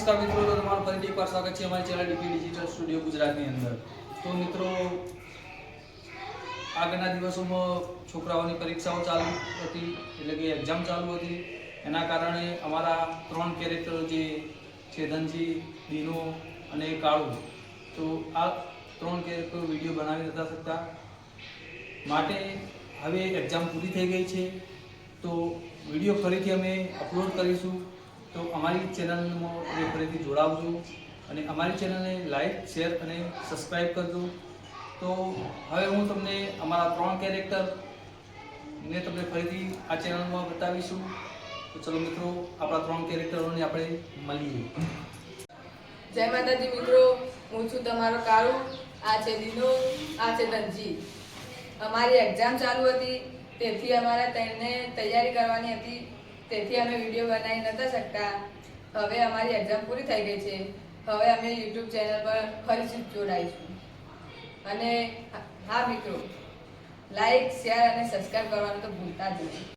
નમસ્કાર મિત્રો, તો તમારું ફરીથી એકવાર સ્વાગત છે અમારી ચેનલ ડીપી ડિજિટલ સ્ટુડિયો ગુજરાતની અંદર। તો મિત્રો, આગળના દિવસોમાં છોકરાઓની પરીક્ષાઓ ચાલુ હતી, એટલે કે એક્ઝામ ચાલુ હતી। એના કારણે અમારા 3 કેરેક્ટરો જે છે ધનજી, દીનો અને કાળુ, તો આ 3 કેરેક્ટરો વિડીયો બનાવી નતા શકતા, માટે હવે એક્ઝામ પૂરી થઈ ગઈ છે તો વિડીયો ફરીથી અમે અપલોડ કરીશું। તો અમારી ચેનલમાં ફરીથી જોડાવજો અને અમારી ચેનલને લાઈક, શેર અને સબસ્ક્રાઈબ કરજો। તો હવે હું તમને અમારા 3 કેરેક્ટરને તમને ફરીથી આ ચેનલમાં બતાવીશું। તો ચલો મિત્રો, આપણા 3 કેરેક્ટરોને આપણે મળીએ। જય માતાજી મિત્રો, હું છું તમારો કાળુ, આ છે દીનો, આ છે ધનજી। અમારી એક્ઝામ ચાલુ હતી, તેથી અમારે તેને તૈયારી કરવાની હતી, તેથી અમે વિડીયો બનાવી નતા શકતા। હવે અમારી એક્ઝામ પૂરી થઈ ગઈ છે, હવે અમે યુટ્યુબ ચેનલ પર ફરીથી જોડાઈશું। અને હા મિત્રો, લાઈક, શેર અને સબસ્ક્રાઈબ કરવાનું તો ભૂલતા જ નહીં।